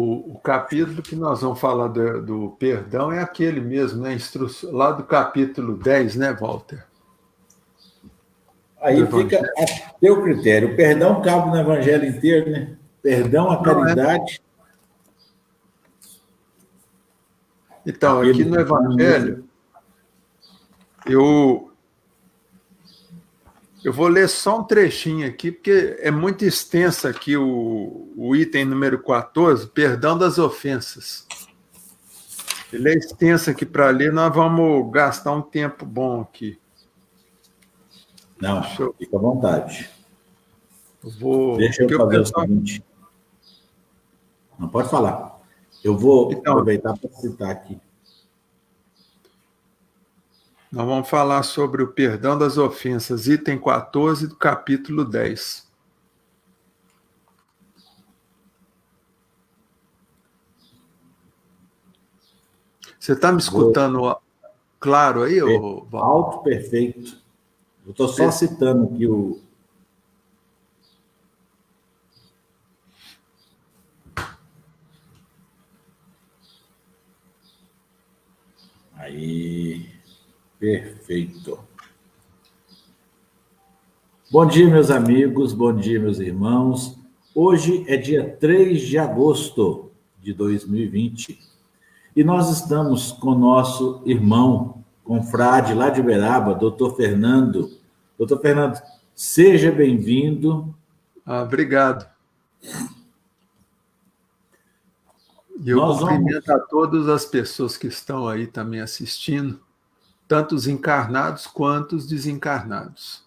O capítulo que nós vamos falar do perdão é aquele mesmo, né? Lá do capítulo 10, né, Walter? Aí fica a teu critério. O perdão cabe no evangelho inteiro, né? Perdão, a caridade. Então, aqui no evangelho, eu vou ler só um trechinho aqui, porque é muito extenso aqui o item número 14, perdão das ofensas. Ele é extenso aqui para ler, nós vamos gastar um tempo bom aqui. Não, fica à vontade. Deixa eu fazer o seguinte. Não pode falar. Eu vou aproveitar para citar aqui. Nós vamos falar sobre o perdão das ofensas, item 14 do capítulo 10. Você está me escutando claro aí, Walter? Alto, perfeito. Eu estou só citando aqui o... Aí, perfeito. Bom dia, meus amigos, bom dia, meus irmãos. Hoje é dia 3 de agosto de 2020 e nós estamos com o nosso irmão, confrade lá de Uberaba, doutor Fernando. Doutor Fernando, seja bem-vindo. Obrigado. E eu cumprimento a todas as pessoas que estão aí também assistindo, tanto os encarnados quanto os desencarnados.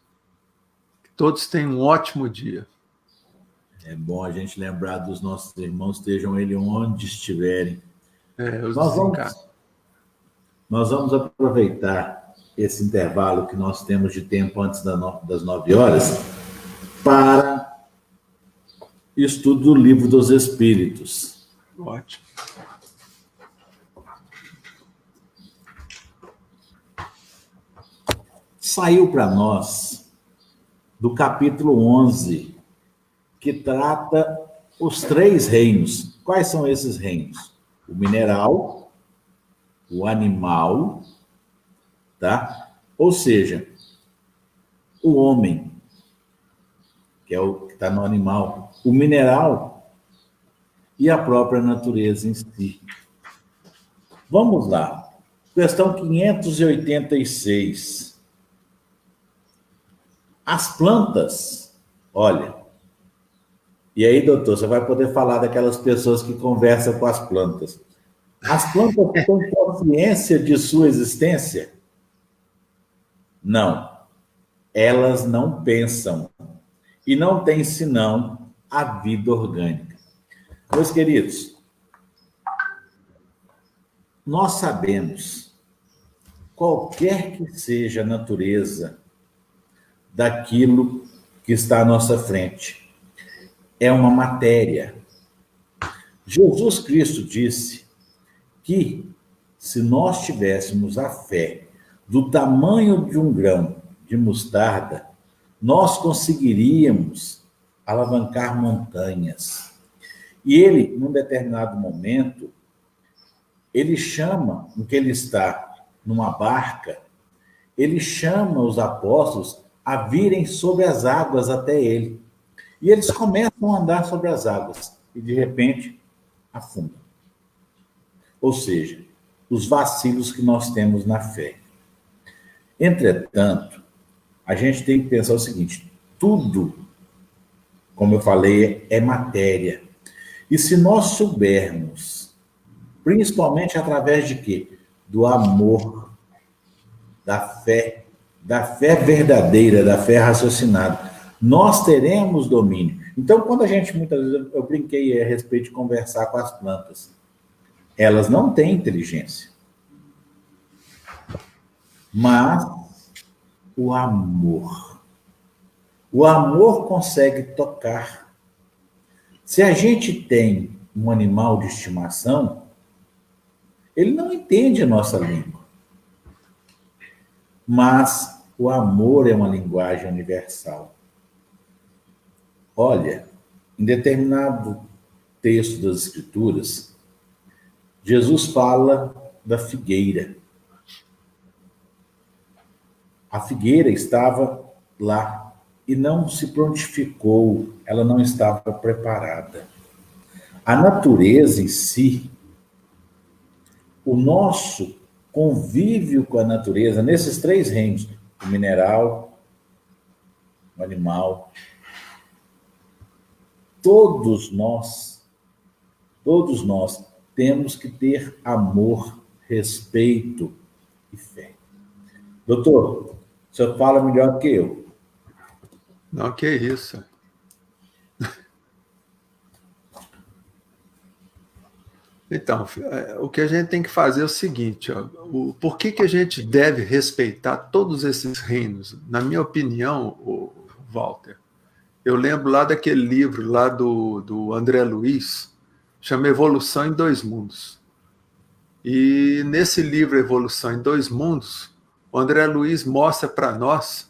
Que todos tenham um ótimo dia. É bom a gente lembrar dos nossos irmãos, estejam eles onde estiverem. Nós vamos aproveitar esse intervalo que nós temos de tempo antes das 9 horas para estudo do Livro dos Espíritos. Ótimo. Saiu para nós do capítulo 11, que trata os 3 reinos. Quais são esses reinos? O mineral, o animal, tá? Ou seja, o homem, que é o que está no animal, o mineral e a própria natureza em si. Vamos lá. Questão 586. As plantas, olha, e aí, doutor, você vai poder falar daquelas pessoas que conversam com as plantas. As plantas têm consciência de sua existência? Não. Elas não pensam. E não têm senão a vida orgânica. Meus queridos, nós sabemos, qualquer que seja a natureza daquilo que está à nossa frente, é uma matéria. Jesus Cristo disse que se nós tivéssemos a fé do tamanho de um grão de mostarda, nós conseguiríamos alavancar montanhas. E ele, num determinado momento, ele chama, em que ele está numa barca, ele chama os apóstolos a virem sobre as águas até ele. E eles começam a andar sobre as águas e, de repente, afundam. Ou seja, os vacilos que nós temos na fé. Entretanto, a gente tem que pensar o seguinte: tudo, como eu falei, é matéria. E se nós soubermos, principalmente através de quê? Do amor, da fé verdadeira, da fé raciocinada, nós teremos domínio. Então, quando a gente, muitas vezes, eu brinquei a respeito de conversar com as plantas, elas não têm inteligência. Mas o amor consegue tocar. Se a gente tem um animal de estimação, ele não entende a nossa língua. Mas o amor é uma linguagem universal. Olha, em determinado texto das Escrituras, Jesus fala da figueira. A figueira estava lá e não se prontificou, ela não estava preparada. A natureza em si, o nosso convívio com a natureza, nesses três reinos, o mineral, o animal, todos nós temos que ter amor, respeito e fé. Doutor, o senhor fala melhor que eu. Não, que isso. Então, o que a gente tem que fazer é o seguinte, ó, por que a gente deve respeitar todos esses reinos? Na minha opinião, Walter, eu lembro lá daquele livro lá do André Luiz, chama Evolução em Dois Mundos. E nesse livro Evolução em Dois Mundos, o André Luiz mostra para nós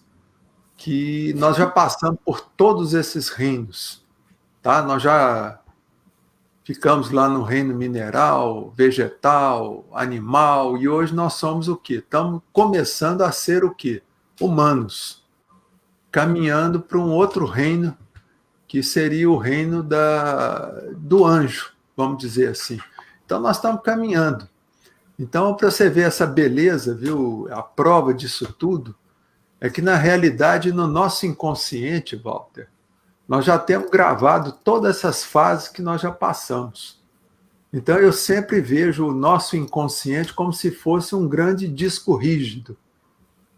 que nós já passamos por todos esses reinos, tá? Nós já ficamos lá no reino mineral, vegetal, animal, e hoje nós somos o quê? Estamos começando a ser o quê? Humanos, caminhando para um outro reino, que seria o reino do anjo, vamos dizer assim. Então nós estamos caminhando. Então, para você ver essa beleza, viu? A prova disso tudo é que, na realidade, no nosso inconsciente, Walter, nós já temos gravado todas essas fases que nós já passamos. Então, eu sempre vejo o nosso inconsciente como se fosse um grande disco rígido,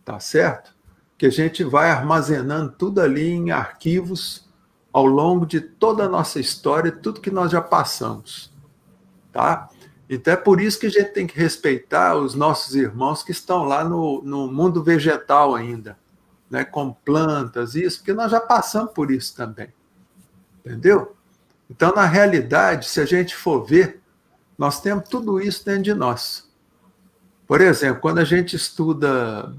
tá certo? Que a gente vai armazenando tudo ali em arquivos ao longo de toda a nossa história, tudo que nós já passamos, tá? Então é por isso que a gente tem que respeitar os nossos irmãos que estão lá no mundo vegetal ainda, né, com plantas, isso, porque nós já passamos por isso também. Entendeu? Então, na realidade, se a gente for ver, nós temos tudo isso dentro de nós. Por exemplo, quando a gente estuda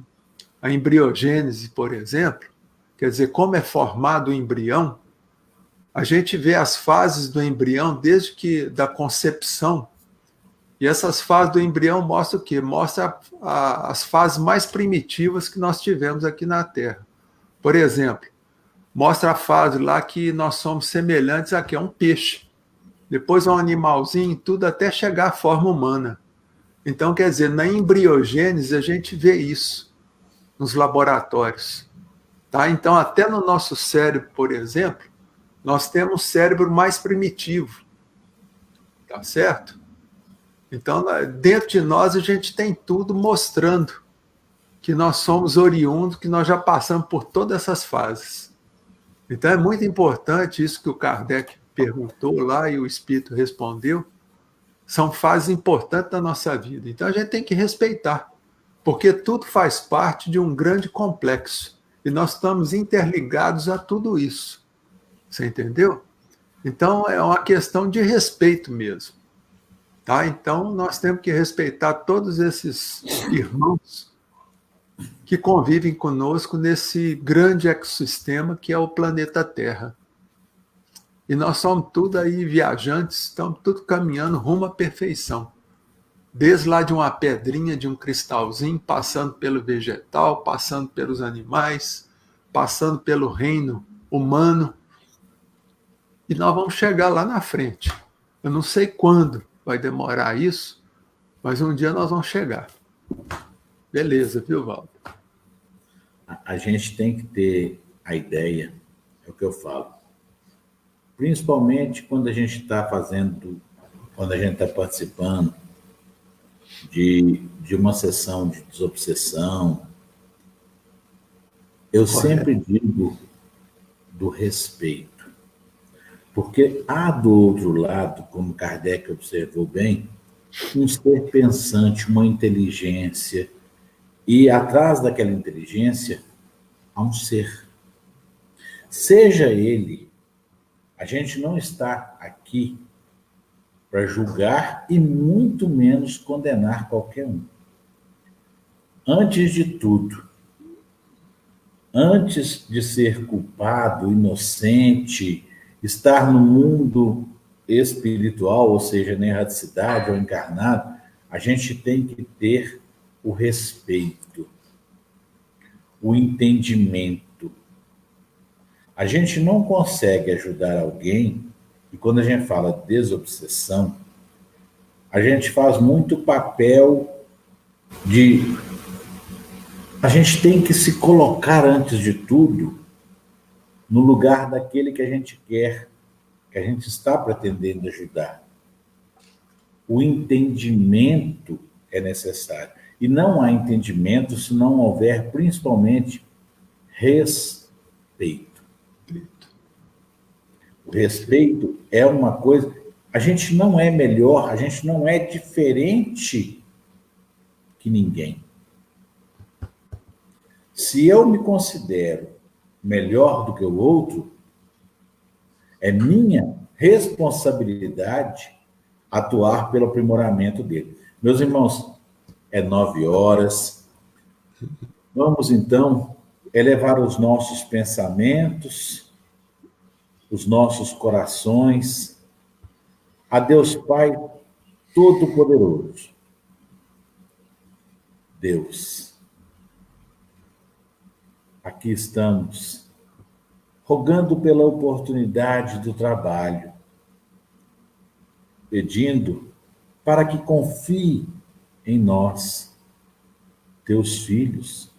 a embriogênese, por exemplo, quer dizer, como é formado o embrião, a gente vê as fases do embrião desde que da concepção. E essas fases do embrião mostram o quê? Mostra as fases mais primitivas que nós tivemos aqui na Terra. Por exemplo, mostra a fase lá que nós somos semelhantes a um peixe. Depois um animalzinho, tudo até chegar à forma humana. Então, quer dizer, na embriogênese a gente vê isso nos laboratórios. Tá? Então, até no nosso cérebro, por exemplo, nós temos um cérebro mais primitivo. Tá certo? Então, dentro de nós, a gente tem tudo mostrando que nós somos oriundos, que nós já passamos por todas essas fases. Então, é muito importante isso que o Kardec perguntou lá e o Espírito respondeu. São fases importantes da nossa vida. Então, a gente tem que respeitar, porque tudo faz parte de um grande complexo. E nós estamos interligados a tudo isso. Você entendeu? Então, é uma questão de respeito mesmo. Tá? Então, nós temos que respeitar todos esses irmãos que convivem conosco nesse grande ecossistema que é o planeta Terra. E nós somos tudo aí viajantes, estamos tudo caminhando rumo à perfeição. Desde lá de uma pedrinha, de um cristalzinho, passando pelo vegetal, passando pelos animais, passando pelo reino humano. E nós vamos chegar lá na frente. Eu não sei quando vai demorar isso, mas um dia nós vamos chegar. Beleza, viu, Valdo? A gente tem que ter a ideia, é o que eu falo, principalmente quando a gente está participando de uma sessão de desobsessão, eu sempre digo do respeito. Porque há do outro lado, como Kardec observou bem, um ser pensante, uma inteligência, e atrás daquela inteligência há um ser. Seja ele, a gente não está aqui para julgar e muito menos condenar qualquer um. Antes de tudo, antes de ser culpado, inocente, estar no mundo espiritual, ou seja, na erraticidade ou encarnado, a gente tem que ter o respeito, o entendimento. A gente não consegue ajudar alguém, e quando a gente fala desobsessão, a gente faz muito papel de... A gente tem que se colocar, antes de tudo, no lugar daquele que a gente quer, que a gente está pretendendo ajudar. O entendimento é necessário. E não há entendimento se não houver, principalmente, respeito. O respeito é uma coisa... A gente não é melhor, a gente não é diferente que ninguém. Se eu me considero melhor do que o outro, é minha responsabilidade atuar pelo aprimoramento dele. Meus irmãos, é 9h. Vamos, então, elevar os nossos pensamentos, os nossos corações a Deus Pai Todo-Poderoso. Deus, aqui estamos, rogando pela oportunidade do trabalho, pedindo para que confie em nós, teus filhos,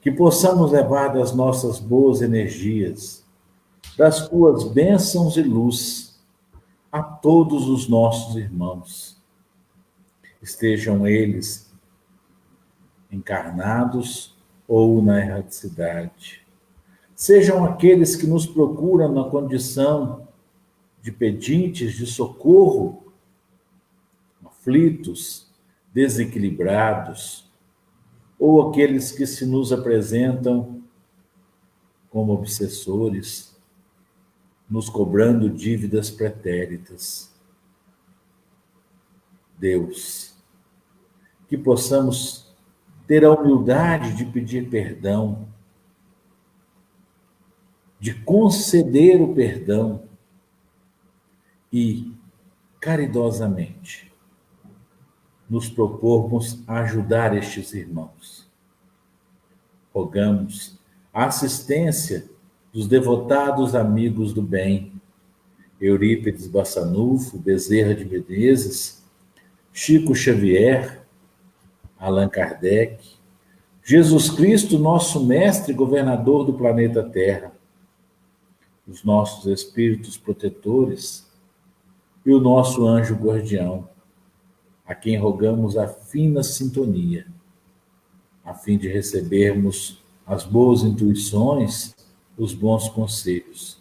que possamos levar das nossas boas energias, das tuas bênçãos e luz a todos os nossos irmãos, estejam eles encarnados ou na erraticidade. Sejam aqueles que nos procuram na condição de pedintes de socorro, aflitos, desequilibrados, ou aqueles que se nos apresentam como obsessores, nos cobrando dívidas pretéritas. Deus, que possamos ter a humildade de pedir perdão, de conceder o perdão e, caridosamente, nos propormos a ajudar estes irmãos. Rogamos a assistência dos devotados amigos do bem, Eurípides Bassanufo, Bezerra de Menezes, Chico Xavier, Allan Kardec, Jesus Cristo, nosso mestre e governador do planeta Terra, os nossos espíritos protetores e o nosso anjo guardião, a quem rogamos a fina sintonia, a fim de recebermos as boas intuições, os bons conselhos.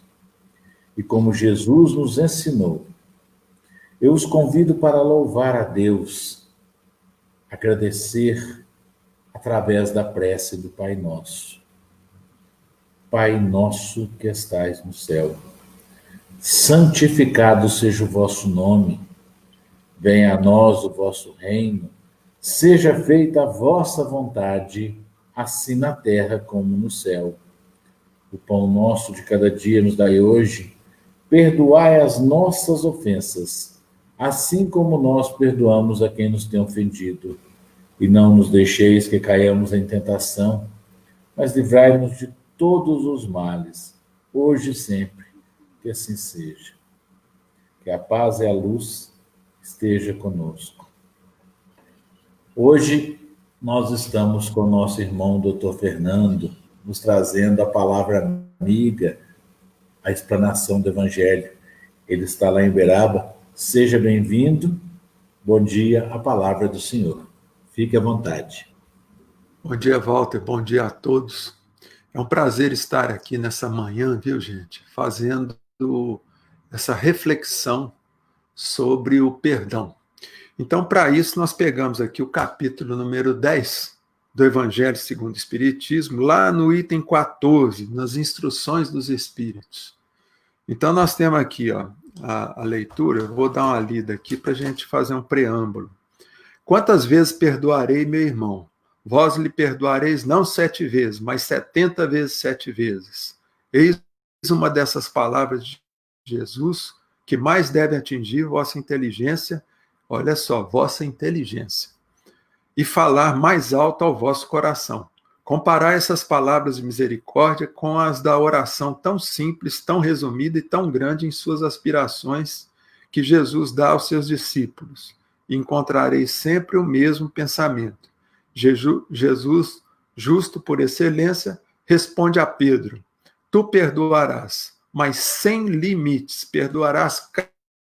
E como Jesus nos ensinou, eu os convido para louvar a Deus, agradecer através da prece do Pai Nosso. Pai nosso que estais no céu, santificado seja o vosso nome, venha a nós o vosso reino, seja feita a vossa vontade, assim na terra como no céu. O pão nosso de cada dia nos dai hoje, perdoai as nossas ofensas, assim como nós perdoamos a quem nos tem ofendido. E não nos deixeis que caiamos em tentação, mas livrai-nos de todos os males, hoje e sempre, que assim seja. Que a paz e a luz esteja conosco. Hoje nós estamos com o nosso irmão Dr. Fernando, nos trazendo a palavra amiga, a explanação do Evangelho. Ele está lá em Uberaba. Seja bem-vindo. Bom dia, a palavra do Senhor. Fique à vontade. Bom dia, Walter. Bom dia a todos. É um prazer estar aqui nessa manhã, viu, gente? Fazendo essa reflexão sobre o perdão. Então, para isso, nós pegamos aqui o capítulo número 10 do Evangelho segundo o Espiritismo, lá no item 14, nas instruções dos Espíritos. Então, nós temos aqui a leitura, eu vou dar uma lida aqui para a gente fazer um preâmbulo. Quantas vezes perdoarei meu irmão? Vós lhe perdoareis não 7 vezes, mas 70 vezes 7 vezes. Eis uma dessas palavras de Jesus que mais deve atingir vossa inteligência, olha só, vossa inteligência, e falar mais alto ao vosso coração. Comparar essas palavras de misericórdia com as da oração tão simples, tão resumida e tão grande em suas aspirações que Jesus dá aos seus discípulos. E encontrareis sempre o mesmo pensamento. Jesus, justo por excelência, responde a Pedro: tu perdoarás, mas sem limites, perdoarás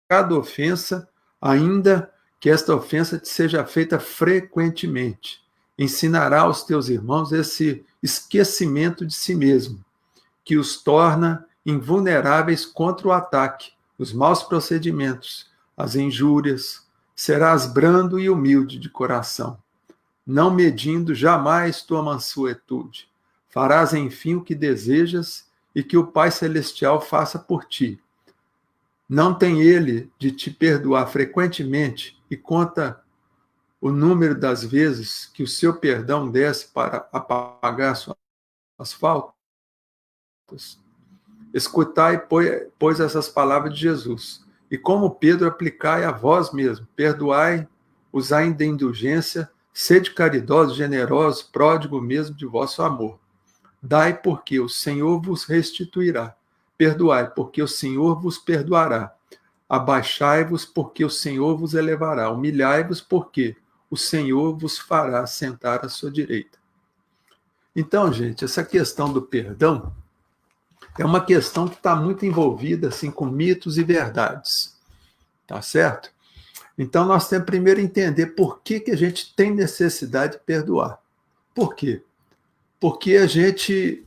cada ofensa, ainda que esta ofensa te seja feita frequentemente. Ensinará aos teus irmãos esse esquecimento de si mesmo, que os torna invulneráveis contra o ataque, os maus procedimentos, as injúrias. Serás brando e humilde de coração, não medindo jamais tua mansuetude. Farás, enfim, o que desejas e que o Pai Celestial faça por ti. Não tem ele de te perdoar frequentemente e conta o número das vezes que o seu perdão desce para apagar suas faltas? Escutai, pois, essas palavras de Jesus, e como Pedro, aplicai a vós mesmo, perdoai, usai de indulgência, sede caridosos, generosos, pródigo mesmo de vosso amor. Dai, porque o Senhor vos restituirá. Perdoai, porque o Senhor vos perdoará. Abaixai-vos, porque o Senhor vos elevará. Humilhai-vos, porque o Senhor vos fará sentar à sua direita. Então, gente, essa questão do perdão é uma questão que está muito envolvida assim, com mitos e verdades. Tá certo? Então, nós temos primeiro que entender por que a gente tem necessidade de perdoar. Por quê? Porque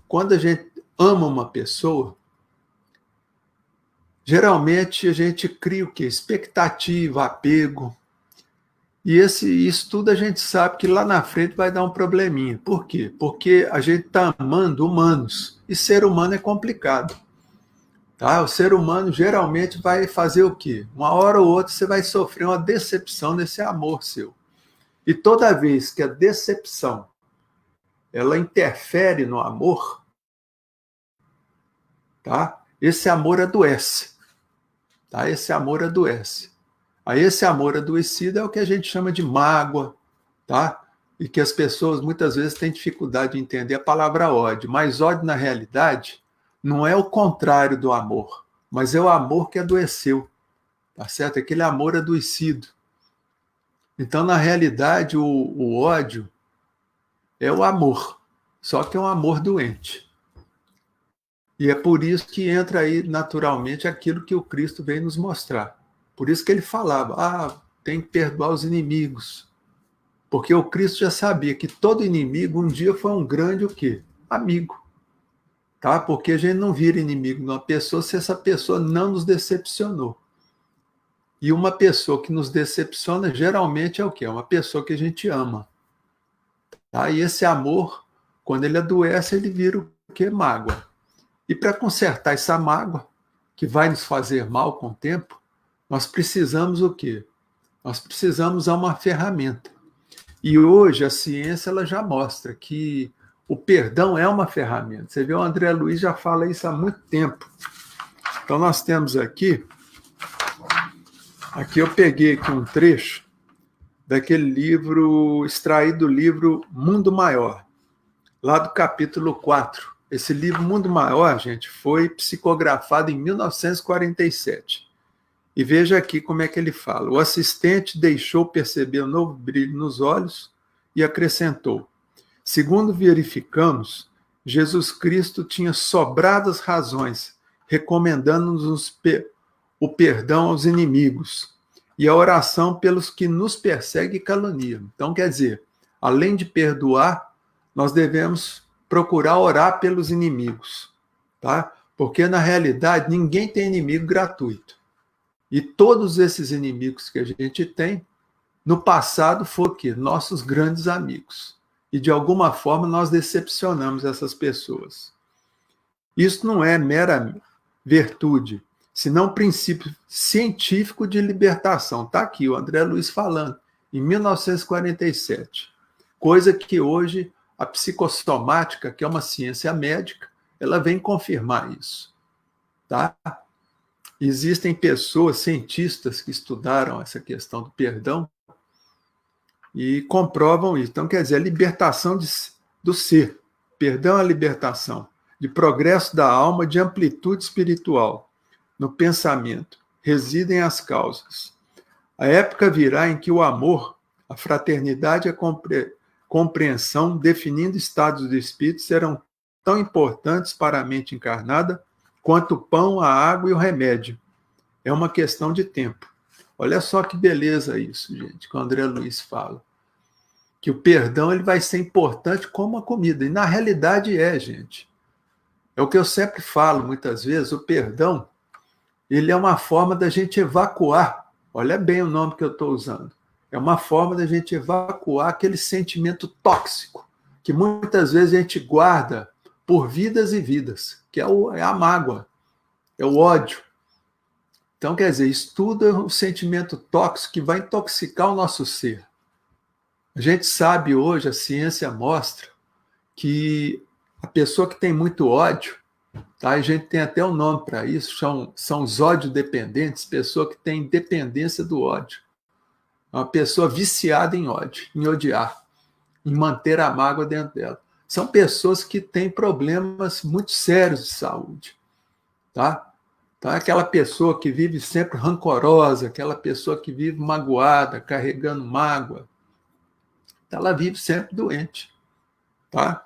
quando a gente ama uma pessoa, geralmente a gente cria o quê? Expectativa, apego. E isso tudo a gente sabe que lá na frente vai dar um probleminha. Por quê? Porque a gente está amando humanos. E ser humano é complicado. Tá? O ser humano geralmente vai fazer o quê? Uma hora ou outra você vai sofrer uma decepção nesse amor seu. E toda vez que a decepção ela interfere no amor, tá? Esse amor adoece. Tá? Esse amor adoece. Aí esse amor adoecido é o que a gente chama de mágoa, tá? E que as pessoas muitas vezes têm dificuldade de entender a palavra ódio. Mas ódio, na realidade, não é o contrário do amor, mas é o amor que adoeceu, tá certo? Aquele amor adoecido. Então, na realidade, o ódio é o amor, só que é um amor doente. E é por isso que entra aí, naturalmente, aquilo que o Cristo veio nos mostrar. Por isso que ele falava, tem que perdoar os inimigos. Porque o Cristo já sabia que todo inimigo um dia foi um grande o quê? Amigo. Tá? Porque a gente não vira inimigo de uma pessoa se essa pessoa não nos decepcionou. E uma pessoa que nos decepciona geralmente é o quê? É uma pessoa que a gente ama. Tá? E esse amor, quando ele adoece, ele vira o quê? Mágoa. E para consertar essa mágoa, que vai nos fazer mal com o tempo, nós precisamos o quê? Nós precisamos usar uma ferramenta. E hoje a ciência ela já mostra que o perdão é uma ferramenta. Você vê, o André Luiz já fala isso há muito tempo. Então nós temos aqui eu peguei aqui um trecho daquele livro, extraído do livro Mundo Maior, lá do capítulo 4. Esse livro Mundo Maior, gente, foi psicografado em 1947. E veja aqui como é que ele fala. O assistente deixou perceber um novo brilho nos olhos e acrescentou: segundo verificamos, Jesus Cristo tinha sobradas razões, recomendando-nos o perdão aos inimigos e a oração pelos que nos perseguem e caluniam. Então, quer dizer, além de perdoar, nós devemos procurar orar pelos inimigos, tá? Porque, na realidade, ninguém tem inimigo gratuito. E todos esses inimigos que a gente tem, no passado, foram o quê? Nossos grandes amigos. E, de alguma forma, nós decepcionamos essas pessoas. Isso não é mera virtude, senão princípio científico de libertação. Está aqui o André Luiz falando, em 1947. Coisa que hoje a psicossomática, que é uma ciência médica, ela vem confirmar isso. Tá? Existem pessoas, cientistas, que estudaram essa questão do perdão e comprovam isso. Então, quer dizer, a libertação do ser. Perdão é a libertação de progresso da alma, de amplitude espiritual. No pensamento residem as causas. A época virá em que o amor, a fraternidade e a compreensão, definindo estados de espírito, serão tão importantes para a mente encarnada quanto o pão, a água e o remédio. É uma questão de tempo. Olha só que beleza isso, gente, que o André Luiz fala. Que o perdão ele vai ser importante como a comida. E na realidade gente. É o que eu sempre falo muitas vezes, o perdão ele é uma forma da gente evacuar. Olha bem o nome que eu estou usando. É uma forma da gente evacuar aquele sentimento tóxico que muitas vezes a gente guarda por vidas e vidas, que é a mágoa, é o ódio. Então, quer dizer, isso tudo é um sentimento tóxico que vai intoxicar o nosso ser. A gente sabe hoje, a ciência mostra que a pessoa que tem muito ódio, tá? A gente tem até um nome para isso, são os ódio-dependentes, pessoa que tem dependência do ódio. É uma pessoa viciada em ódio, em odiar, em manter a mágoa dentro dela. São pessoas que têm problemas muito sérios de saúde. Tá? Então, é aquela pessoa que vive sempre rancorosa, aquela pessoa que vive magoada, carregando mágoa, ela vive sempre doente. Tá?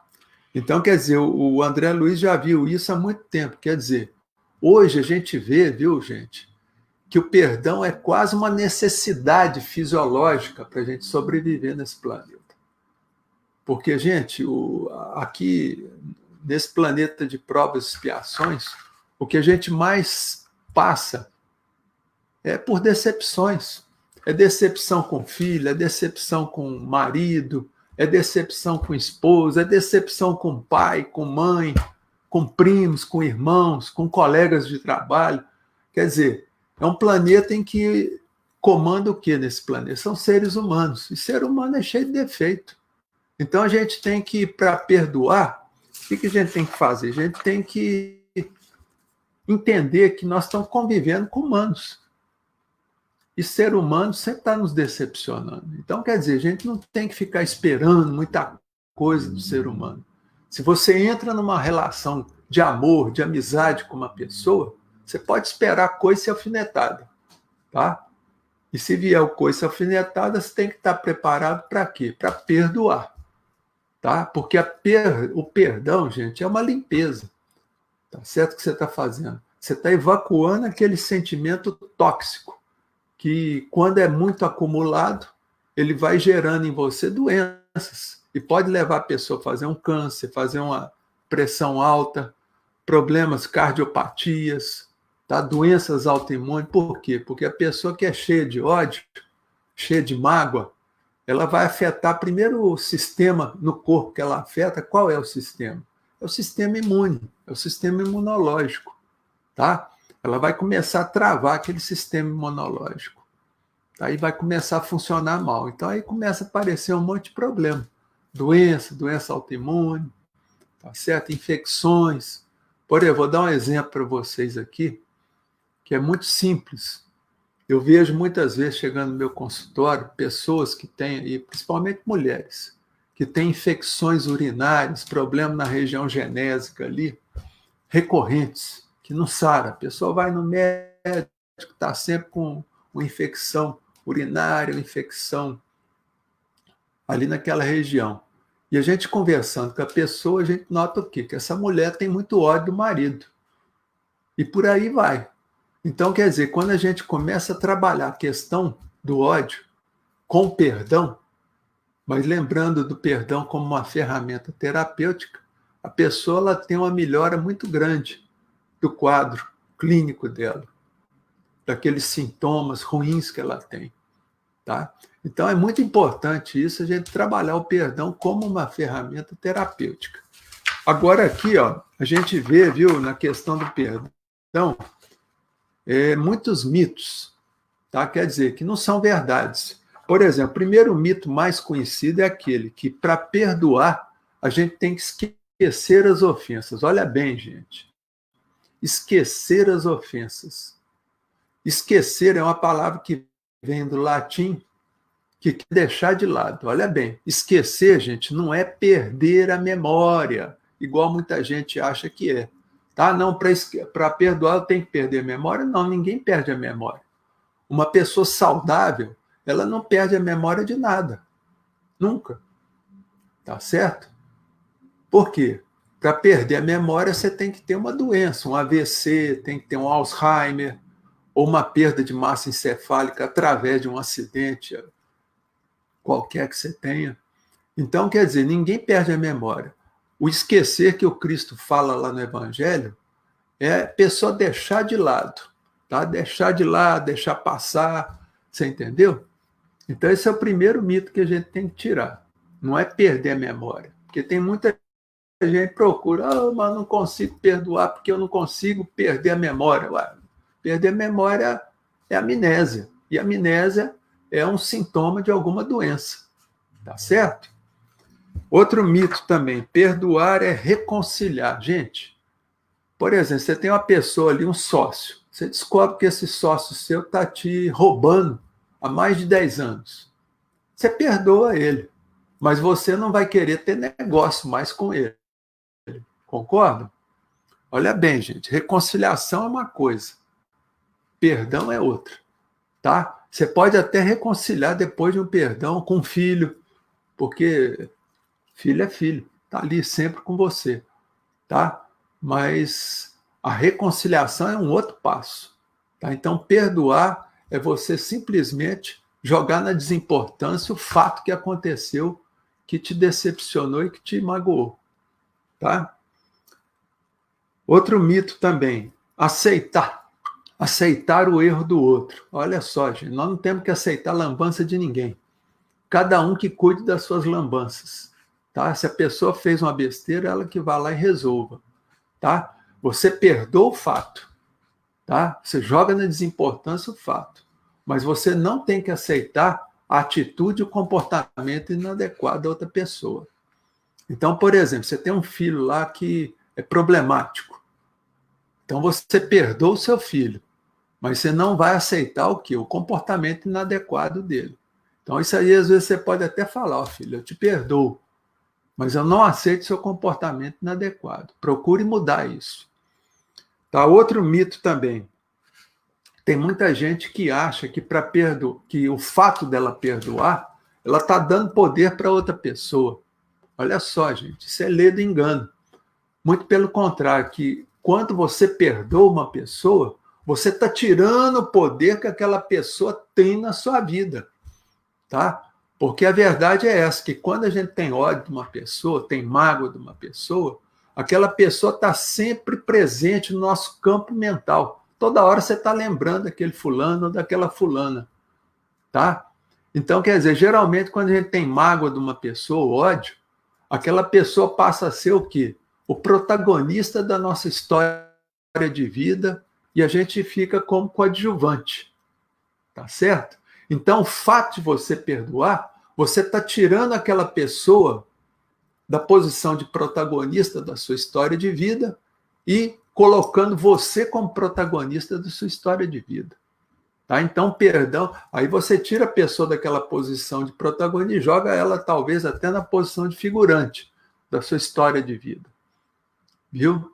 Então, quer dizer, o André Luiz já viu isso há muito tempo. Quer dizer, hoje a gente vê, viu, gente, que o perdão é quase uma necessidade fisiológica para a gente sobreviver nesse planeta. Porque, gente, aqui, nesse planeta de provas e expiações, o que a gente mais passa é por decepções. É decepção com filho, é decepção com marido, é decepção com esposa, é decepção com pai, com mãe, com primos, com irmãos, com colegas de trabalho. Quer dizer, é um planeta em que comanda o que nesse planeta? São seres humanos. E ser humano é cheio de defeito. Então a gente tem que, para perdoar, o que a gente tem que fazer? A gente tem que entender que nós estamos convivendo com humanos. E ser humano sempre está nos decepcionando. Então, quer dizer, a gente não tem que ficar esperando muita coisa do ser humano. Se você entra numa relação de amor, de amizade com uma pessoa, você pode esperar coisa alfinetada. Tá? E se vier coisa alfinetada, você tem que estar preparado para quê? Para perdoar. Tá? Porque o perdão, gente, é uma limpeza. Tá certo que você está fazendo? Você está evacuando aquele sentimento tóxico, que quando é muito acumulado, ele vai gerando em você doenças. E pode levar a pessoa a fazer um câncer, fazer uma pressão alta, problemas, cardiopatias, tá? Doenças autoimunes. Por quê? Porque a pessoa que é cheia de ódio, cheia de mágoa, ela vai afetar primeiro o sistema no corpo que ela afeta. Qual é o sistema? É o sistema imune, é o sistema imunológico, tá? Ela vai começar a travar aquele sistema imunológico. Aí vai começar a funcionar mal. Então aí começa a aparecer um monte de problema. Doença autoimune, tá certo? Infecções. Por exemplo, vou dar um exemplo para vocês aqui, que é muito simples. Eu vejo muitas vezes chegando no meu consultório pessoas que têm, e principalmente mulheres, que têm infecções urinárias, problemas na região genésica ali, recorrentes, que não sara. A pessoa vai no médico, está sempre com uma infecção urinária, uma infecção ali naquela região. E a gente conversando com a pessoa, a gente nota o quê? Que essa mulher tem muito ódio do marido. E por aí vai. Então, quer dizer, quando a gente começa a trabalhar a questão do ódio com perdão, mas lembrando do perdão como uma ferramenta terapêutica, a pessoa ela tem uma melhora muito grande do quadro clínico dela, daqueles sintomas ruins que ela tem. Tá? Então, é muito importante isso, a gente trabalhar o perdão como uma ferramenta terapêutica. Agora aqui, ó, a gente vê, viu, na questão do perdão, muitos mitos, tá? Quer dizer, que não são verdades. Por exemplo, o primeiro mito mais conhecido é aquele que, para perdoar, a gente tem que esquecer as ofensas. Olha bem, gente. Esquecer as ofensas. Esquecer é uma palavra que vem do latim, que quer deixar de lado. Olha bem, esquecer, gente, não é perder a memória, igual muita gente acha que é. Tá? Não, para perdoar eu tenho que perder a memória? Não, ninguém perde a memória. Uma pessoa saudável, ela não perde a memória de nada. Nunca. Tá certo? Por quê? Para perder a memória, você tem que ter uma doença, um AVC, tem que ter um Alzheimer, ou uma perda de massa encefálica através de um acidente qualquer que você tenha. Então, quer dizer, ninguém perde a memória. O esquecer que o Cristo fala lá no Evangelho é a pessoa deixar de lado, tá? Deixar de lado, deixar passar, você entendeu? Então, esse é o primeiro mito que a gente tem que tirar. Não é perder a memória, porque tem muita gente que procura, mas não consigo perdoar porque eu não consigo perder a memória. Ué, perder a memória é amnésia, e a amnésia é um sintoma de alguma doença, tá certo? Outro mito também, perdoar é reconciliar. Gente, por exemplo, você tem uma pessoa ali, um sócio, você descobre que esse sócio seu está te roubando há mais de 10 anos. Você perdoa ele, mas você não vai querer ter negócio mais com ele. Concorda? Olha bem, gente, reconciliação é uma coisa, perdão é outra, tá? Você pode até reconciliar depois de um perdão com um filho, porque filho é filho, tá ali sempre com você, tá? Mas a reconciliação é um outro passo, tá? Então, perdoar é você simplesmente jogar na desimportância o fato que aconteceu, que te decepcionou e que te magoou, tá? Outro mito também, aceitar o erro do outro. Olha só, gente, nós não temos que aceitar a lambança de ninguém. Cada um que cuide das suas lambanças, tá? Se a pessoa fez uma besteira, ela que vá lá e resolva, tá? Você perdoa o fato, tá? Você joga na desimportância o fato, mas você não tem que aceitar a atitude e o comportamento inadequado da outra pessoa. Então, por exemplo, você tem um filho lá que é problemático. Então você perdoa o seu filho, mas você não vai aceitar o quê? O comportamento inadequado dele. Então isso aí às vezes você pode até falar, ó, filho, eu te perdoo, mas eu não aceito seu comportamento inadequado. Procure mudar isso. Tá? Outro mito também. Tem muita gente que acha que que o fato dela perdoar, ela está dando poder para outra pessoa. Olha só, gente, isso é lei do engano. Muito pelo contrário, que quando você perdoa uma pessoa, você está tirando o poder que aquela pessoa tem na sua vida, tá? Porque a verdade é essa, que quando a gente tem ódio de uma pessoa, tem mágoa de uma pessoa, aquela pessoa está sempre presente no nosso campo mental. Toda hora você está lembrando daquele fulano ou daquela fulana, tá? Então, quer dizer, geralmente quando a gente tem mágoa de uma pessoa, ódio, aquela pessoa passa a ser o quê? O protagonista da nossa história de vida e a gente fica como coadjuvante, tá certo? Então, o fato de você perdoar, você está tirando aquela pessoa da posição de protagonista da sua história de vida e colocando você como protagonista da sua história de vida. Tá? Então, perdão, aí você tira a pessoa daquela posição de protagonista e joga ela talvez até na posição de figurante da sua história de vida. Viu?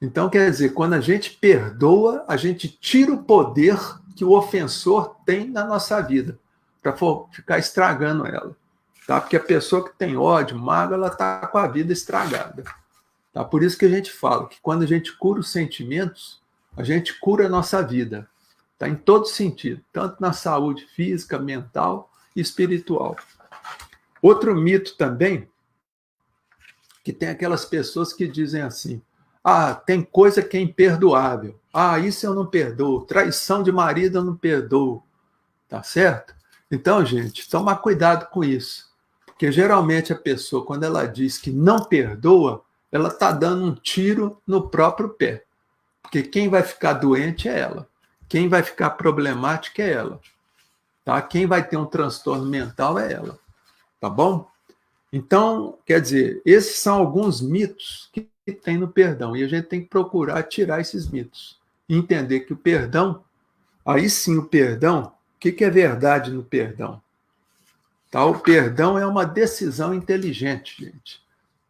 Então, quer dizer, quando a gente perdoa, a gente tira o poder que o ofensor tem na nossa vida, para ficar estragando ela. Tá? Porque a pessoa que tem ódio, mágoa, ela está com a vida estragada. Tá? Por isso que a gente fala que quando a gente cura os sentimentos, a gente cura a nossa vida. Tá? Em todo sentido, tanto na saúde física, mental e espiritual. Outro mito também, que tem aquelas pessoas que dizem assim, tem coisa que é imperdoável. Isso eu não perdoo. Traição de marido eu não perdoo. Tá certo? Então, gente, tomar cuidado com isso. Porque geralmente a pessoa, quando ela diz que não perdoa, ela está dando um tiro no próprio pé. Porque quem vai ficar doente é ela. Quem vai ficar problemática é ela. Tá? Quem vai ter um transtorno mental é ela. Tá bom? Então, quer dizer, esses são alguns mitos que tem no perdão. E a gente tem que procurar tirar esses mitos. E entender que o perdão, Aí sim, o perdão, o que é verdade no perdão? Tá? O perdão é uma decisão inteligente, gente.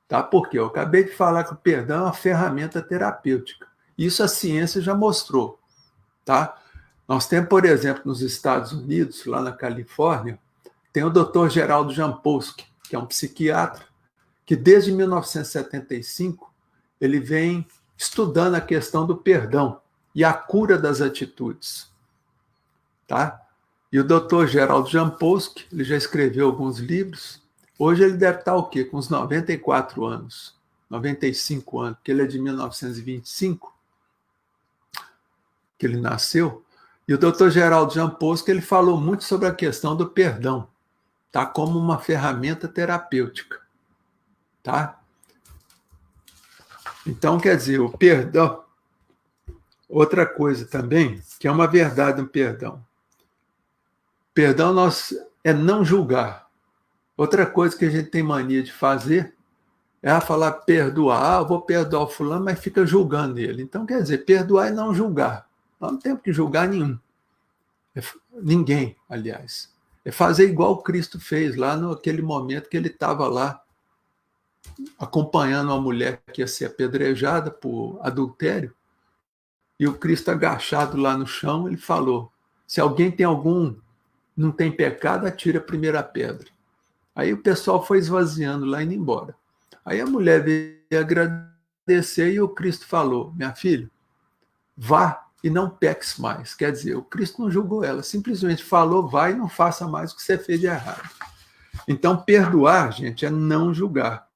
Tá? Porque eu acabei de falar que o perdão é uma ferramenta terapêutica. Isso a ciência já mostrou. Tá? Nós temos, por exemplo, nos Estados Unidos, lá na Califórnia, tem o Dr. Geraldo Jampolsky, que é um psiquiatra, que desde 1975 ele vem estudando a questão do perdão e a cura das atitudes. Tá? E o Dr. Geraldo Jampolsky, ele já escreveu alguns livros. Hoje ele deve estar o quê? Com uns 94 anos, 95 anos, porque ele é de 1925, que ele nasceu. E o Dr. Geraldo Jampolsky, ele falou muito sobre a questão do perdão, tá? Como uma ferramenta terapêutica. Tá? Então, quer dizer, o perdão, outra coisa também, que é uma verdade no perdão. Perdão é não julgar. Outra coisa que a gente tem mania de fazer é falar perdoar, eu vou perdoar o fulano, mas fica julgando ele. Então, quer dizer, perdoar e não julgar. Nós não temos que julgar ninguém, aliás. É fazer igual o Cristo fez lá naquele momento que ele estava lá acompanhando uma mulher que ia ser apedrejada por adultério, e o Cristo agachado lá no chão, ele falou, se alguém não tem pecado, atire a primeira pedra. Aí o pessoal foi esvaziando lá e indo embora. Aí a mulher veio agradecer e o Cristo falou, minha filha, vá e não peques mais. Quer dizer, o Cristo não julgou ela, simplesmente falou, vá e não faça mais o que você fez de errado. Então, perdoar, gente, é não julgar.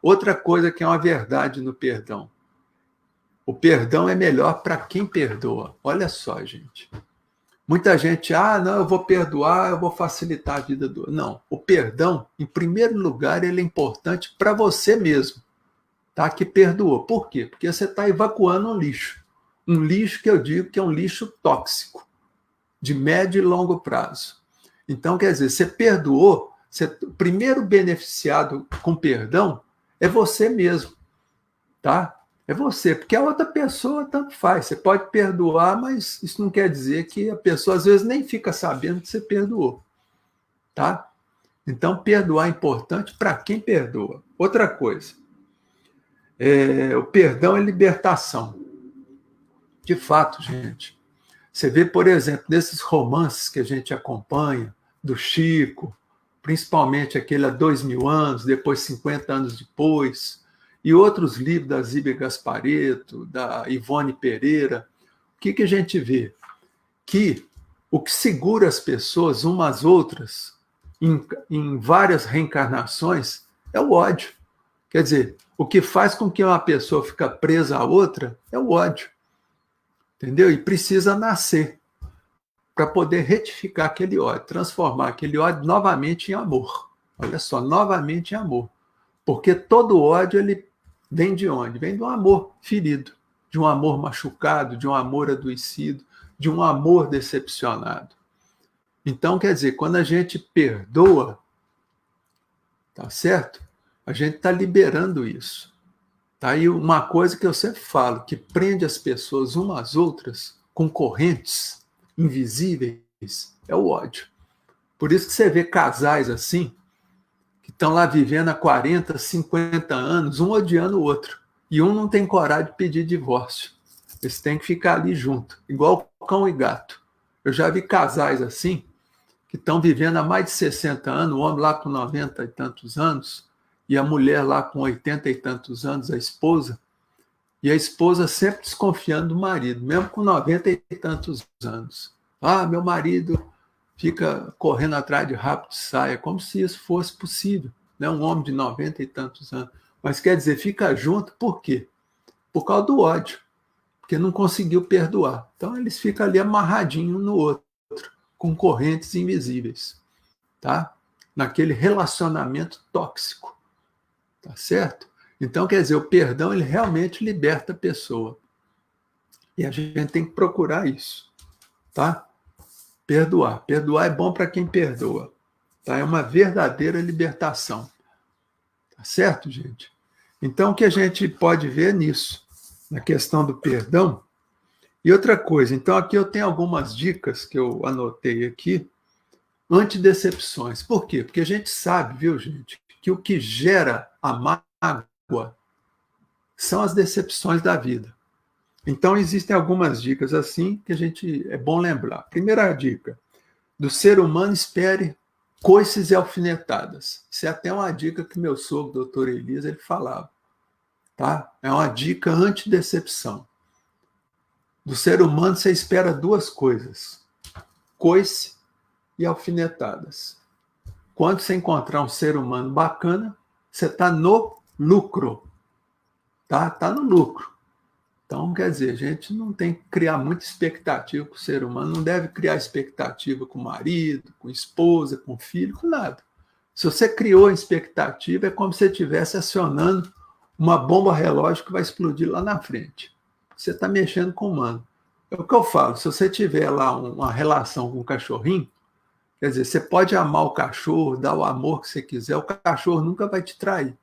Outra coisa que é uma verdade no perdão. O perdão é melhor para quem perdoa. Olha só, gente. Muita gente, não, eu vou perdoar, eu vou facilitar a vida do outro. Não, o perdão, em primeiro lugar, ele é importante para você mesmo, tá? Que perdoou. Por quê? Porque você está evacuando um lixo. Um lixo que eu digo que é um lixo tóxico, de médio e longo prazo. Então, quer dizer, você perdoou, o primeiro beneficiado com perdão é você mesmo, tá? É você, porque a outra pessoa tanto faz. Você pode perdoar, mas isso não quer dizer que a pessoa às vezes nem fica sabendo que você perdoou, tá? Então, perdoar é importante para quem perdoa. Outra coisa, o perdão é libertação. De fato, gente. Você vê, por exemplo, nesses romances que a gente acompanha, do Chico, principalmente aquele há 2000 anos, depois 50 anos depois, e outros livros da Zíbia Gasparetto, da Ivone Pereira, o que a gente vê? Que o que segura as pessoas umas às outras em várias reencarnações é o ódio. Quer dizer, o que faz com que uma pessoa fique presa à outra é o ódio. Entendeu? E precisa nascer para poder retificar aquele ódio, transformar aquele ódio novamente em amor. Olha só, novamente em amor. Porque todo ódio, ele vem de onde? Vem do amor ferido, de um amor machucado, de um amor adoecido, de um amor decepcionado. Então, quer dizer, quando a gente perdoa, tá certo? A gente está liberando isso. Tá? E uma coisa que eu sempre falo, que prende as pessoas umas às outras com correntes invisíveis, é o ódio. Por isso que você vê casais assim, que estão lá vivendo há 40, 50 anos, um odiando o outro. E um não tem coragem de pedir divórcio. Eles têm que ficar ali junto, igual cão e gato. Eu já vi casais assim, que estão vivendo há mais de 60 anos, o homem lá com 90 e tantos anos, e a mulher lá com 80 e tantos anos, a esposa, e a esposa sempre desconfiando do marido, mesmo com 90 e tantos anos. Meu marido fica correndo atrás de rabo de saia, como se isso fosse possível, né? Um homem de 90 e tantos anos. Mas quer dizer, fica junto, por quê? Por causa do ódio, porque não conseguiu perdoar. Então eles ficam ali amarradinhos um no outro, com correntes invisíveis, tá? Naquele relacionamento tóxico. Tá certo? Então, quer dizer, o perdão, ele realmente liberta a pessoa. E a gente tem que procurar isso, tá? Perdoar. Perdoar é bom para quem perdoa. Tá? É uma verdadeira libertação. Tá certo, gente? Então, o que a gente pode ver nisso, na questão do perdão, E outra coisa, então aqui eu tenho algumas dicas que eu anotei aqui, antidecepções. Por quê? Porque a gente sabe, viu, gente, que o que gera a mágoa são as decepções da vida. Então existem algumas dicas assim que a gente é bom lembrar. Primeira dica, do ser humano espere coices e alfinetadas. Isso é até uma dica que meu sogro, doutor Elias, ele falava. Tá? É uma dica antidecepção. Do ser humano você espera duas coisas: coice e alfinetadas. Quando você encontrar um ser humano bacana, você está no lucro. Tá no lucro. Então, quer dizer, a gente não tem que criar muita expectativa com o ser humano, não deve criar expectativa com o marido, com a esposa, com o filho, com nada. Se você criou a expectativa, é como se você estivesse acionando uma bomba relógio que vai explodir lá na frente. Você está mexendo com o humano. É o que eu falo, se você tiver lá uma relação com o cachorrinho, quer dizer, você pode amar o cachorro, dar o amor que você quiser, o cachorro nunca vai te trair,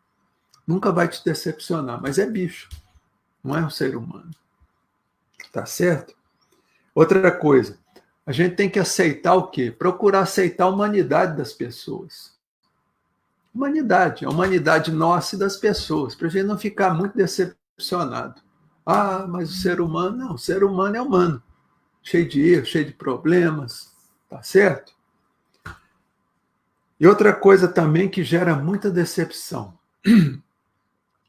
nunca vai te decepcionar, mas é bicho, não é um ser humano. Tá certo? Outra coisa, a gente tem que aceitar o quê? Procurar aceitar a humanidade das pessoas. Humanidade, a humanidade nossa e das pessoas, para a gente não ficar muito decepcionado. Ah, mas o ser humano, não, o ser humano é humano, cheio de erros, cheio de problemas, tá certo? E outra coisa também que gera muita decepção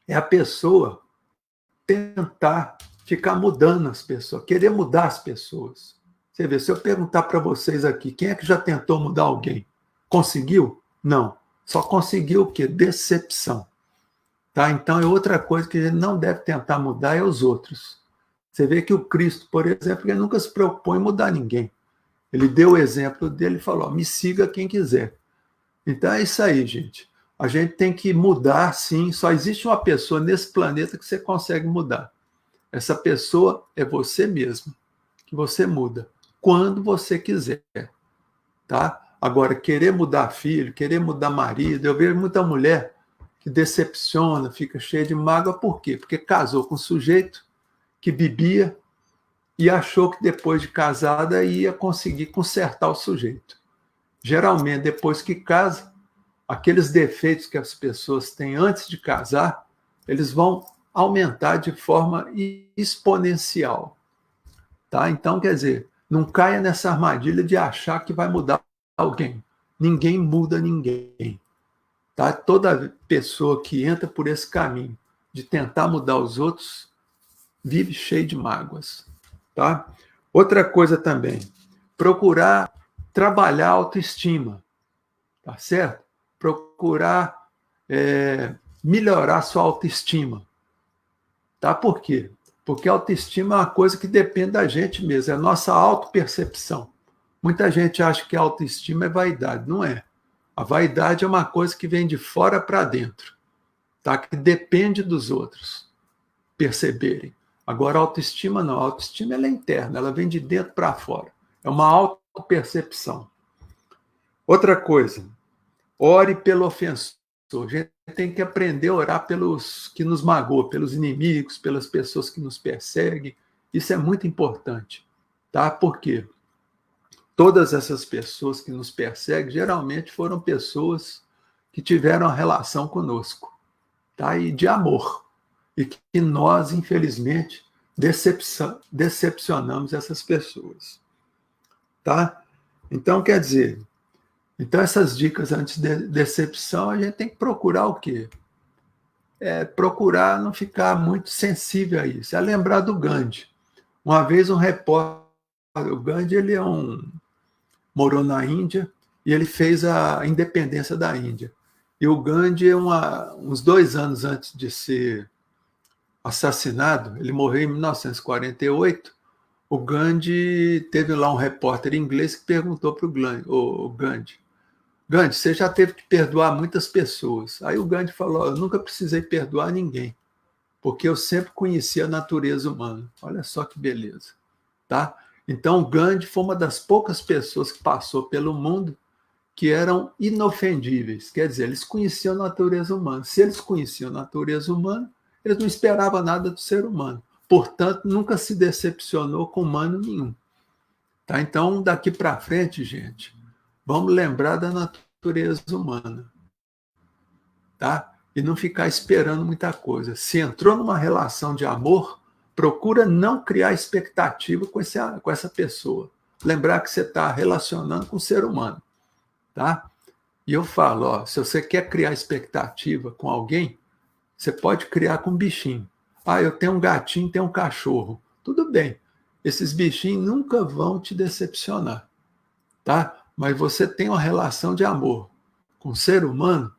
é a pessoa tentar ficar mudando as pessoas, querer mudar as pessoas. Você vê, se eu perguntar para vocês aqui, quem é que já tentou mudar alguém? Conseguiu? Não. Só conseguiu o quê? Decepção. Tá? Então, é outra coisa que a gente não deve tentar mudar é os outros. Você vê que o Cristo, por exemplo, ele nunca se preocupou em mudar ninguém. Ele deu o exemplo dele e falou, me siga quem quiser. Então é isso aí, gente. A gente tem que mudar, sim. Só existe uma pessoa nesse planeta que você consegue mudar. Essa pessoa é você mesmo, que você muda quando você quiser, tá? Agora, querer mudar filho, querer mudar marido, eu vejo muita mulher que decepciona, fica cheia de mágoa, por quê? Porque casou com um sujeito que bebia e achou que depois de casada ia conseguir consertar o sujeito. Geralmente, depois que casa, aqueles defeitos que as pessoas têm antes de casar, eles vão aumentar de forma exponencial. Tá? Então, quer dizer, não caia nessa armadilha de achar que vai mudar alguém. Ninguém muda ninguém. Tá? Toda pessoa que entra por esse caminho de tentar mudar os outros vive cheio de mágoas. Tá? Outra coisa também, procurar trabalhar a autoestima. Tá certo? Procurar melhorar sua autoestima. Tá? Por quê? Porque a autoestima é uma coisa que depende da gente mesmo, é a nossa autopercepção. Muita gente acha que a autoestima é vaidade, não é. A vaidade é uma coisa que vem de fora para dentro, tá? Que depende dos outros perceberem. Agora, a autoestima não, a autoestima ela é interna, ela vem de dentro para fora. É uma autopercepção. Outra coisa, ore pelo ofensor. A gente tem que aprender a orar pelos que nos magoam, pelos inimigos, pelas pessoas que nos perseguem. Isso é muito importante, tá? Porque todas essas pessoas que nos perseguem geralmente foram pessoas que tiveram uma relação conosco, tá? E de amor. E que nós, infelizmente, decepcionamos essas pessoas, tá? Então, quer dizer, então, essas dicas antes de decepção, a gente tem que procurar o quê? Procurar não ficar muito sensível a isso. É lembrar do Gandhi. Uma vez um repórter, o Gandhi morou na Índia e ele fez a independência da Índia. E o Gandhi, uns 2 anos antes de ser assassinado, ele morreu em 1948, o Gandhi teve lá um repórter inglês que perguntou para o Gandhi, Gandhi, você já teve que perdoar muitas pessoas. Aí o Gandhi falou, eu nunca precisei perdoar ninguém, porque eu sempre conheci a natureza humana. Olha só que beleza. Tá? Então, o Gandhi foi uma das poucas pessoas que passou pelo mundo que eram inofendíveis. Quer dizer, eles conheciam a natureza humana. Se eles conheciam a natureza humana, eles não esperavam nada do ser humano. portanto, nunca se decepcionou com humano nenhum. Tá? Então, daqui para frente, gente, vamos lembrar da natureza humana. Tá? E não ficar esperando muita coisa. Se entrou numa relação de amor, procura não criar expectativa com essa pessoa. Lembrar que você está relacionando com um ser humano. Tá? E eu falo, ó, se você quer criar expectativa com alguém, você pode criar com um bichinho. Ah, eu tenho um gatinho, tenho um cachorro. Tudo bem. Esses bichinhos nunca vão te decepcionar. Tá? Mas você tem uma relação de amor com um ser humano,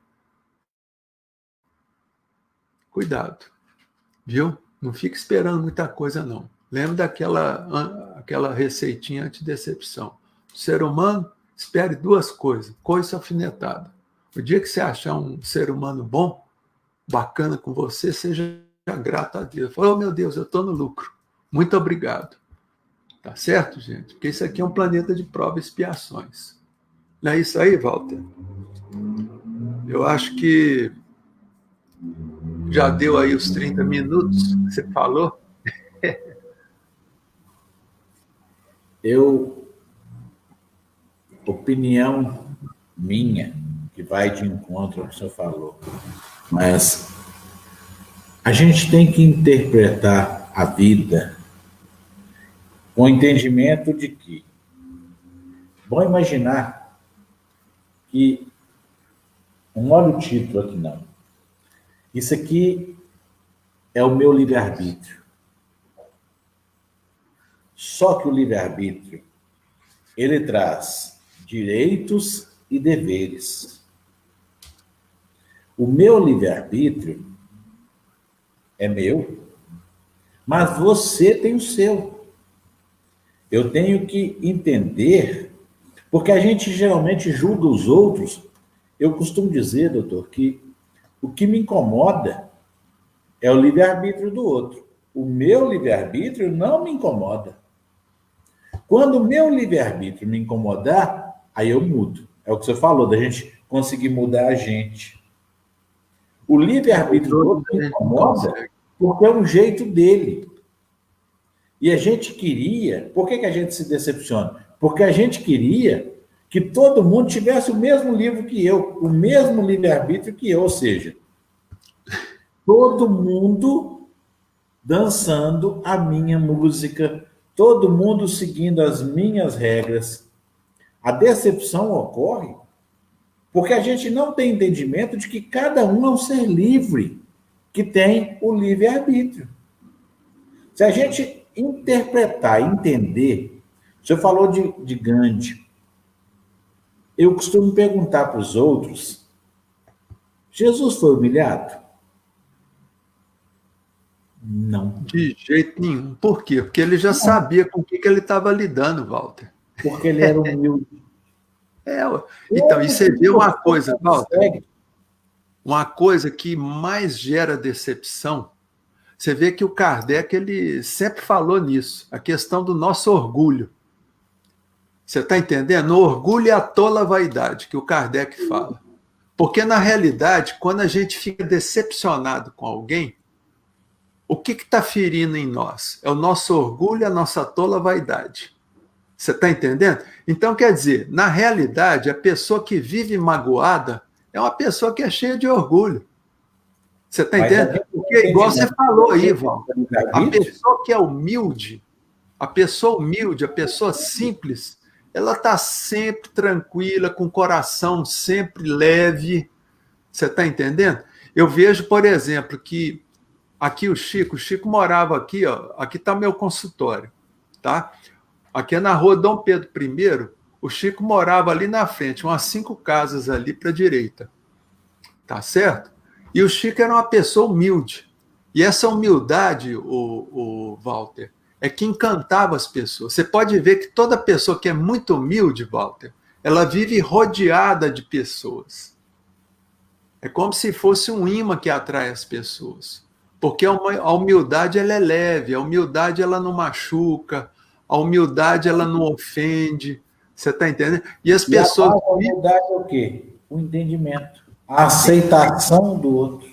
cuidado, viu? Não fica esperando muita coisa, não. Lembra daquela receitinha antidecepção. O ser humano, espere duas coisas, coice alfinetada. O dia que você achar um ser humano bom, bacana com você, seja grato a Deus. Fala, oh, meu Deus, eu estou no lucro. Muito obrigado. Tá certo, gente? Porque isso aqui é um planeta de provas e expiações. Não é isso aí, Walter? Eu acho que já deu aí os 30 minutos que você falou. Opinião minha, que vai de encontro ao que o senhor falou, mas a gente tem que interpretar a vida com o entendimento de que, vamos imaginar que, não olha o título aqui não, isso aqui é o meu livre-arbítrio. Só que o livre-arbítrio, ele traz direitos e deveres. O meu livre-arbítrio é meu, mas você tem o seu. Eu tenho que entender, porque a gente geralmente julga os outros. Eu costumo dizer, doutor, que o que me incomoda é o livre-arbítrio do outro. O meu livre-arbítrio não me incomoda. Quando o meu livre-arbítrio me incomodar, aí eu mudo. É o que você falou, da gente conseguir mudar a gente. O livre-arbítrio do outro me incomoda porque é um jeito dele. E a gente queria... Por que a gente se decepciona? Porque a gente queria que todo mundo tivesse o mesmo livro que eu, o mesmo livre-arbítrio que eu, ou seja, todo mundo dançando a minha música, todo mundo seguindo as minhas regras. A decepção ocorre porque a gente não tem entendimento de que cada um é um ser livre, que tem o livre-arbítrio. Se a gente interpretar, entender, o senhor falou de Gandhi, eu costumo perguntar para os outros, Jesus foi humilhado? Não. De jeito nenhum. Por quê? Porque ele já sabia com o que ele estava lidando, Walter. Porque ele era humilde. Então, e você vê uma coisa, Walter, uma coisa que mais gera decepção, você vê que o Kardec ele sempre falou nisso, a questão do nosso orgulho. Você está entendendo? O orgulho é a tola vaidade, que o Kardec fala. Porque, na realidade, quando a gente fica decepcionado com alguém, o que está ferindo em nós? É o nosso orgulho, a nossa tola vaidade. Você está entendendo? Então, quer dizer, na realidade, a pessoa que vive magoada é uma pessoa que é cheia de orgulho. Você está entendendo? Porque, igual você falou aí, Val, a pessoa que é humilde, a pessoa simples, ela está sempre tranquila, com o coração sempre leve. Você está entendendo? Eu vejo, por exemplo, que aqui o Chico morava aqui, ó, aqui está meu consultório, tá? Aqui é na rua Dom Pedro I, o Chico morava ali na frente, umas 5 casas ali para a direita, tá certo? E o Chico era uma pessoa humilde. E essa humildade, o Walter, é que encantava as pessoas. Você pode ver que toda pessoa que é muito humilde, Walter, ela vive rodeada de pessoas. É como se fosse um imã que atrai as pessoas. Porque a humildade ela é leve, a humildade ela não machuca, a humildade ela não ofende. Você está entendendo? E as pessoas... A humildade é o quê? O entendimento. A aceitação do outro.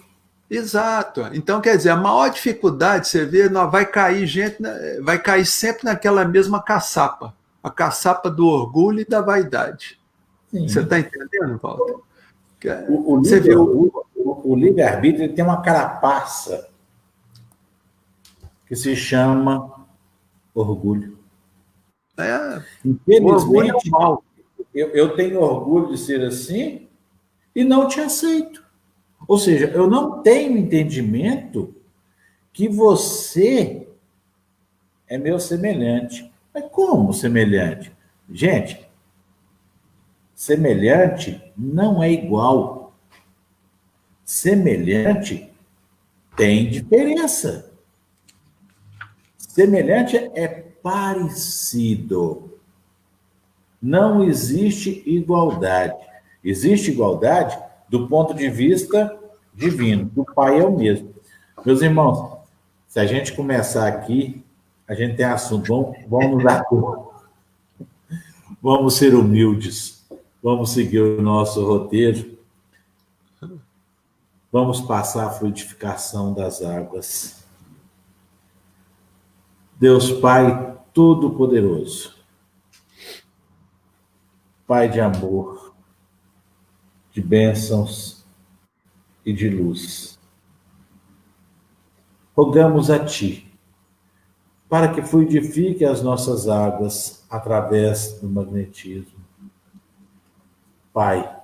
Exato. Então, quer dizer, a maior dificuldade, você vê, vai cair gente, vai cair sempre naquela mesma caçapa. A caçapa do orgulho e da vaidade. Você está Sim. entendendo, Walter? O Você viu. o livre-arbítrio ele tem uma carapaça que se chama orgulho. O orgulho é o Infelizmente, mal. eu tenho orgulho de ser assim e não te aceito. Ou seja, eu não tenho entendimento que você é meu semelhante. Mas como semelhante? Gente, semelhante não é igual. Semelhante tem diferença. Semelhante é parecido. Não existe igualdade. Existe igualdade do ponto de vista divino. O Pai é o mesmo. Meus irmãos, se a gente começar aqui, a gente tem assunto. Vamos dar Vamos ser humildes. Vamos seguir o nosso roteiro. Vamos passar a fluidificação das águas. Deus Pai Todo-Poderoso, Pai de amor, de bênçãos e de luz, rogamos a Ti para que fluidifique as nossas águas através do magnetismo. Pai,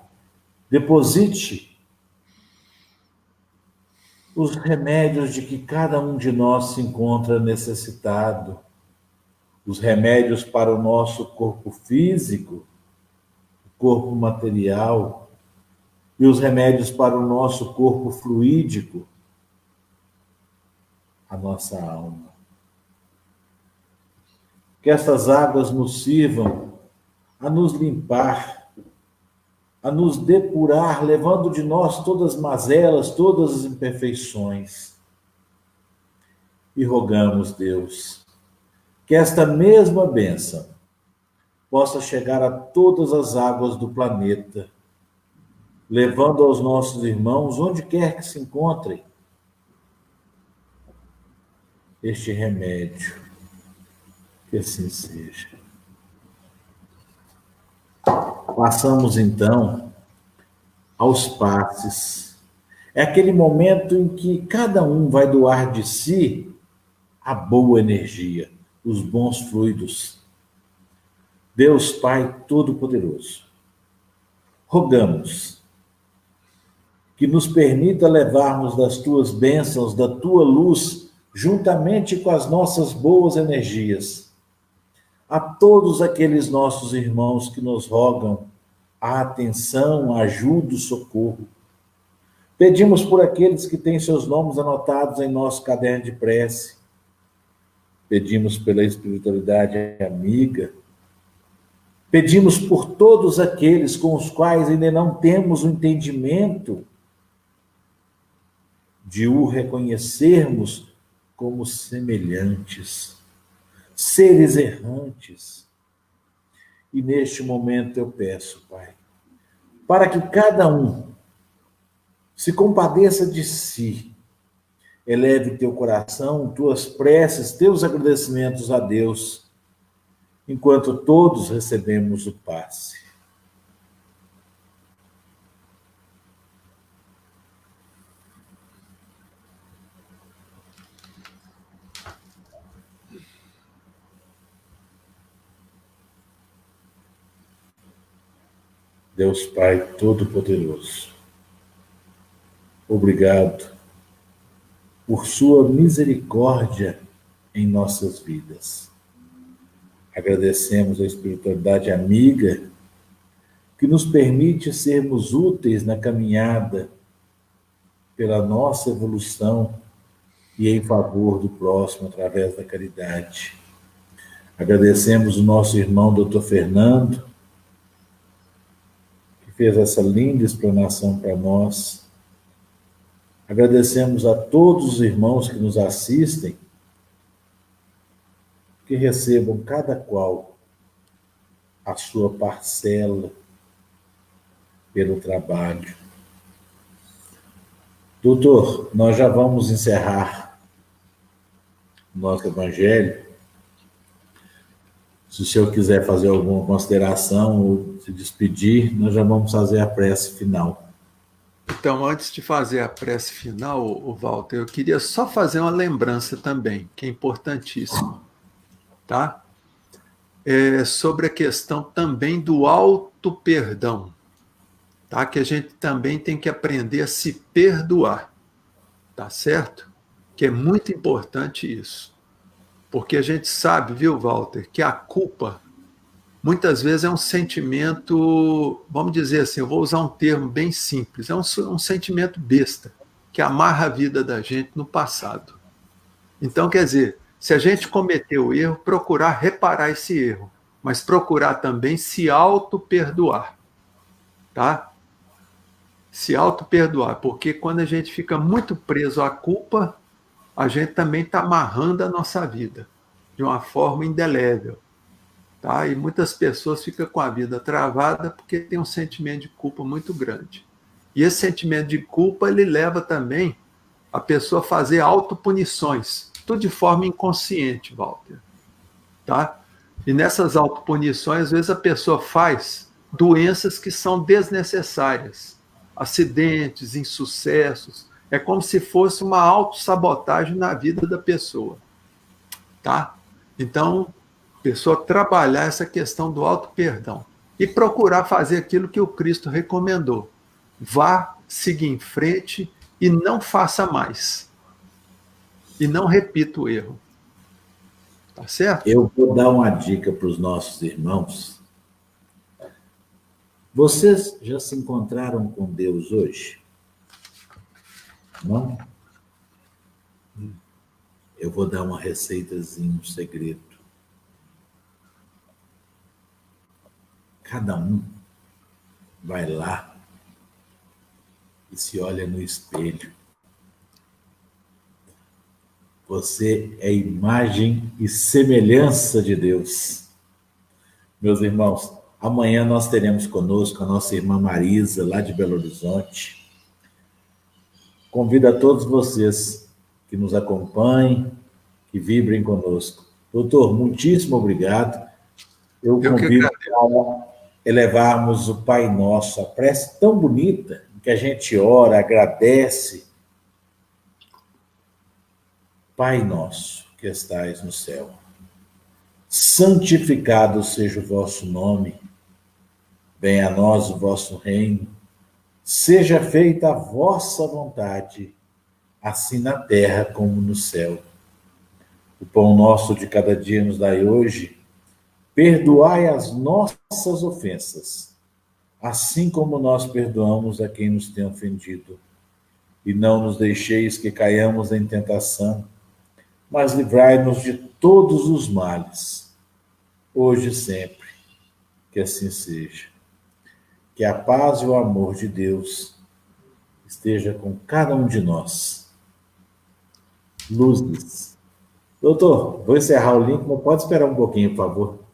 deposite os remédios de que cada um de nós se encontra necessitado, os remédios para o nosso corpo físico, corpo material, e os remédios para o nosso corpo fluídico, a nossa alma. Que essas águas nos sirvam a nos limpar, a nos depurar, levando de nós todas as mazelas, todas as imperfeições. E rogamos, Deus, que esta mesma bênção possa chegar a todas as águas do planeta, levando aos nossos irmãos, onde quer que se encontrem, este remédio. Que assim seja. Passamos então aos passes. É aquele momento em que cada um vai doar de si a boa energia, os bons fluidos. Deus Pai Todo-Poderoso, rogamos que nos permita levarmos das tuas bênçãos, da tua luz, juntamente com as nossas boas energias, a todos aqueles nossos irmãos que nos rogam a atenção, a ajuda, o socorro. Pedimos por aqueles que têm seus nomes anotados em nosso caderno de prece. Pedimos pela espiritualidade amiga. Pedimos por todos aqueles com os quais ainda não temos o entendimento de o reconhecermos como semelhantes, seres errantes. E neste momento eu peço, Pai, para que cada um se compadeça de si, eleve teu coração, tuas preces, teus agradecimentos a Deus, enquanto todos recebemos o passe. Deus Pai Todo-Poderoso, obrigado por sua misericórdia em nossas vidas. Agradecemos a espiritualidade amiga que nos permite sermos úteis na caminhada pela nossa evolução e em favor do próximo através da caridade. Agradecemos o nosso irmão Dr. Fernando, que fez essa linda explanação para nós. Agradecemos a todos os irmãos que nos assistem, que recebam cada qual a sua parcela pelo trabalho. Doutor, nós já vamos encerrar o nosso evangelho. Se o senhor quiser fazer alguma consideração ou se despedir, nós já vamos fazer a prece final. Então, antes de fazer a prece final, Walter, eu queria só fazer uma lembrança também, que é importantíssimo, tá? Sobre a questão também do auto-perdão, tá? Que a gente também tem que aprender a se perdoar, tá certo? Que é muito importante isso. Porque a gente sabe, viu, Walter, que a culpa muitas vezes é um sentimento, vamos dizer assim, eu vou usar um termo bem simples, é um sentimento besta, que amarra a vida da gente no passado. Então, quer dizer, se a gente cometeu o erro, procurar reparar esse erro, mas procurar também se auto-perdoar, tá? Se auto-perdoar, porque quando a gente fica muito preso à culpa, a gente também está amarrando a nossa vida de uma forma indelével. Tá? E muitas pessoas ficam com a vida travada porque tem um sentimento de culpa muito grande. E esse sentimento de culpa, ele leva também a pessoa a fazer autopunições, tudo de forma inconsciente, Walter. Tá? E nessas autopunições, às vezes a pessoa faz doenças que são desnecessárias, acidentes, insucessos. É como se fosse uma autossabotagem na vida da pessoa. Tá? Então, a pessoa trabalhar essa questão do auto-perdão e procurar fazer aquilo que o Cristo recomendou. Vá, siga em frente e não faça mais. E não repita o erro. Tá certo? Eu vou dar uma dica para os nossos irmãos. Vocês já se encontraram com Deus hoje? Não? Eu vou dar uma receitazinha, um segredo. Cada um vai lá e se olha no espelho. Você é imagem e semelhança de Deus. Meus irmãos, amanhã nós teremos conosco a nossa irmã Marisa, lá de Belo Horizonte. Convido a todos vocês que nos acompanhem, que vibrem conosco. Doutor, muitíssimo obrigado. Eu convido para elevarmos o Pai Nosso, a prece tão bonita, em que a gente ora, agradece. Pai nosso, que estais no céu, santificado seja o vosso nome, venha a nós o vosso reino, seja feita a vossa vontade, assim na terra como no céu. O pão nosso de cada dia nos dai hoje, perdoai as nossas ofensas, assim como nós perdoamos a quem nos tem ofendido. E não nos deixeis que caiamos em tentação, mas livrai-nos de todos os males, hoje e sempre. Que assim seja. Que a paz e o amor de Deus esteja com cada um de nós. Luzes. Doutor, vou encerrar o link, mas pode esperar um pouquinho, por favor.